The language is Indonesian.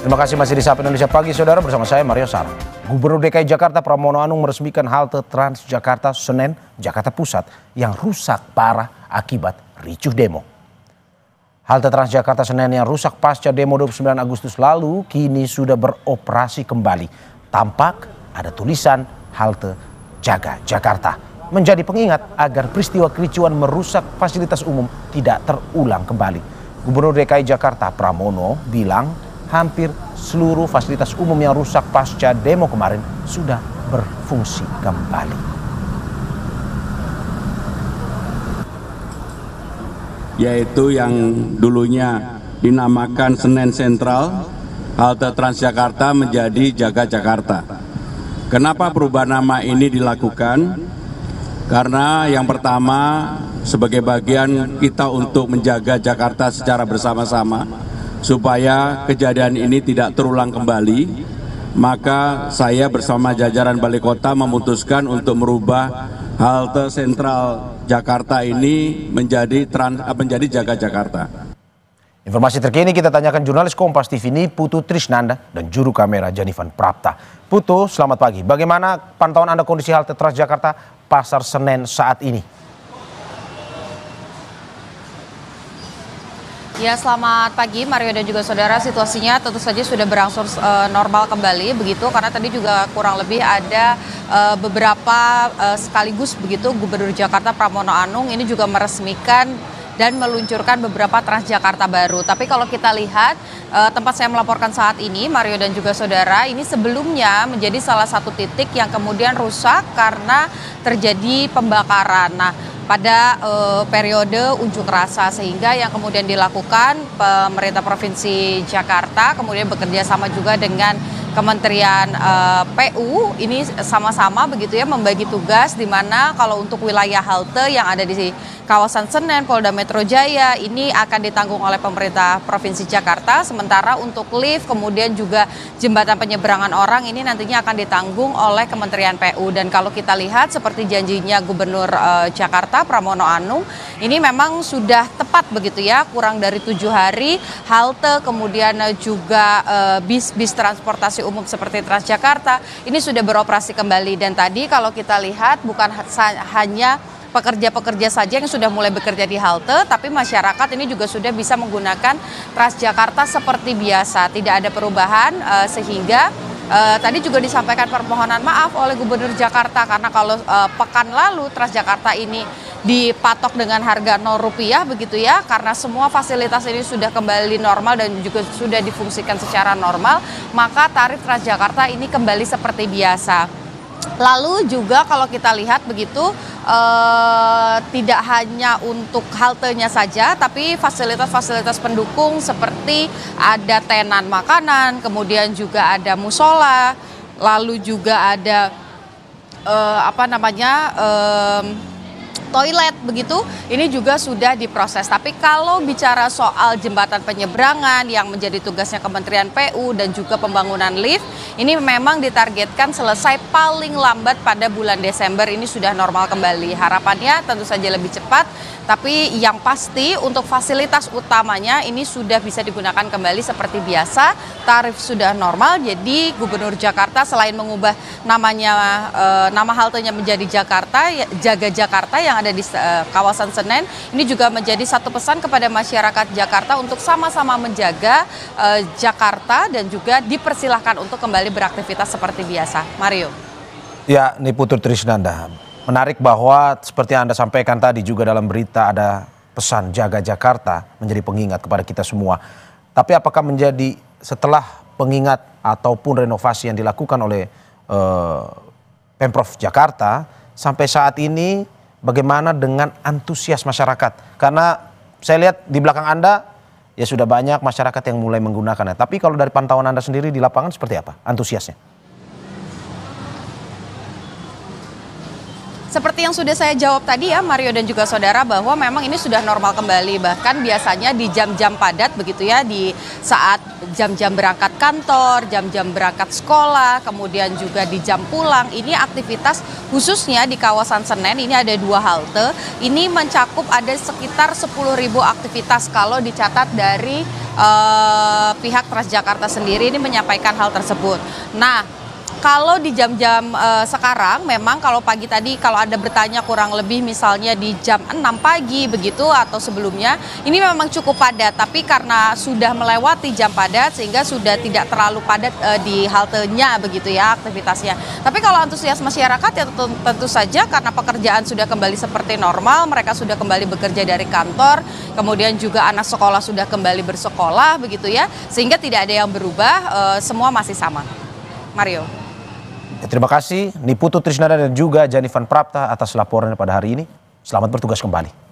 Terima kasih masih di Sapa Indonesia Pagi, saudara, bersama saya Mario Sarah. Gubernur DKI Jakarta Pramono Anung meresmikan halte Transjakarta Senen, Jakarta Pusat yang rusak parah akibat ricuh demo. Halte Transjakarta Senen yang rusak pasca demo 29 Agustus lalu kini sudah beroperasi kembali. Tampak ada tulisan halte Jaga Jakarta. Menjadi pengingat agar peristiwa kericuan merusak fasilitas umum tidak terulang kembali. Gubernur DKI Jakarta Pramono bilang hampir seluruh fasilitas umum yang rusak pasca demo kemarin sudah berfungsi kembali. Yaitu yang dulunya dinamakan Senen Sentral, halte Transjakarta menjadi Jaga Jakarta. Kenapa perubahan nama ini dilakukan? Karena yang pertama sebagai bagian kita untuk menjaga Jakarta secara bersama-sama supaya kejadian ini tidak terulang kembali, maka saya bersama jajaran Balai Kota memutuskan untuk merubah halte sentral Jakarta ini menjadi Jaga Jakarta. Informasi terkini kita tanyakan jurnalis Kompas TV ini Putu Trisnanda dan juru kamera Janifan Prapta. Putu, selamat pagi. Bagaimana pantauan Anda kondisi halte Transjakarta Pasar Senen saat ini? Ya, selamat pagi Mario dan juga saudara. Situasinya tentu saja sudah berangsur normal kembali begitu, karena tadi juga kurang lebih ada beberapa sekaligus begitu Gubernur Jakarta Pramono Anung ini juga meresmikan dan meluncurkan beberapa Transjakarta baru. Tapi kalau kita lihat tempat saya melaporkan saat ini, Mario dan juga saudara, ini sebelumnya menjadi salah satu titik yang kemudian rusak karena terjadi pembakaran. Nah, pada periode unjuk rasa, sehingga yang kemudian dilakukan pemerintah Provinsi Jakarta kemudian bekerja sama juga dengan Kementerian PU ini sama-sama begitu ya membagi tugas, di mana kalau untuk wilayah halte yang ada di kawasan Senen, Polda Metro Jaya ini akan ditanggung oleh pemerintah Provinsi Jakarta, sementara untuk lift kemudian juga jembatan penyeberangan orang ini nantinya akan ditanggung oleh Kementerian PU. Dan kalau kita lihat seperti janjinya Gubernur Jakarta Pramono Anung, ini memang sudah tepat begitu ya, kurang dari 7 hari halte kemudian juga bis-bis transportasi umum seperti Transjakarta ini sudah beroperasi kembali. Dan tadi kalau kita lihat bukan hanya pekerja-pekerja saja yang sudah mulai bekerja di halte, tapi masyarakat ini juga sudah bisa menggunakan Transjakarta seperti biasa, tidak ada perubahan, sehingga tadi juga disampaikan permohonan maaf oleh Gubernur Jakarta karena kalau pekan lalu Transjakarta ini dipatok dengan harga Rp0 begitu ya, karena semua fasilitas ini sudah kembali normal dan juga sudah difungsikan secara normal, maka tarif Transjakarta ini kembali seperti biasa. Lalu juga kalau kita lihat begitu, tidak hanya untuk haltenya saja, tapi fasilitas-fasilitas pendukung seperti ada tenan makanan, kemudian juga ada musola, lalu juga ada toilet begitu, ini juga sudah diproses. Tapi kalau bicara soal jembatan penyeberangan yang menjadi tugasnya Kementerian PU dan juga pembangunan lift, ini memang ditargetkan selesai paling lambat pada bulan Desember ini sudah normal kembali. Harapannya tentu saja lebih cepat, tapi yang pasti untuk fasilitas utamanya ini sudah bisa digunakan kembali seperti biasa. Tarif sudah normal, jadi Gubernur Jakarta selain mengubah nama haltenya menjadi Jaga Jakarta yang ada di kawasan Senen, ini juga menjadi satu pesan kepada masyarakat Jakarta untuk sama-sama menjaga Jakarta dan juga dipersilahkan untuk kembali beraktivitas seperti biasa. Mario. Ya, ini Putu Trisnanda. Menarik bahwa seperti yang Anda sampaikan tadi juga dalam berita ada pesan Jaga Jakarta menjadi pengingat kepada kita semua. Tapi apakah menjadi setelah pengingat ataupun renovasi yang dilakukan oleh Pemprov Jakarta sampai saat ini, bagaimana dengan antusias masyarakat? Karena saya lihat di belakang Anda ya sudah banyak masyarakat yang mulai menggunakannya. Tapi kalau dari pantauan Anda sendiri di lapangan seperti apa antusiasnya? Seperti yang sudah saya jawab tadi ya Mario dan juga saudara, bahwa memang ini sudah normal kembali. Bahkan biasanya di jam-jam padat begitu ya, di saat jam-jam berangkat kantor, jam-jam berangkat sekolah, kemudian juga di jam pulang, ini aktivitas khususnya di kawasan Senen ini ada 2 halte. Ini mencakup ada sekitar 10.000 aktivitas kalau dicatat dari pihak Transjakarta sendiri ini menyampaikan hal tersebut. Nah, kalau di jam-jam sekarang memang kalau pagi tadi kalau Anda bertanya kurang lebih misalnya di jam 6 pagi begitu atau sebelumnya ini memang cukup padat, tapi karena sudah melewati jam padat sehingga sudah tidak terlalu padat di haltenya begitu ya aktivitasnya. Tapi kalau antusias masyarakat ya tentu saja karena pekerjaan sudah kembali seperti normal, mereka sudah kembali bekerja dari kantor, kemudian juga anak sekolah sudah kembali bersekolah begitu ya, sehingga tidak ada yang berubah, semua masih sama. Mario. Terima kasih Niputu Trisnanda dan juga Janifan Prapta atas laporannya pada hari ini. Selamat bertugas kembali.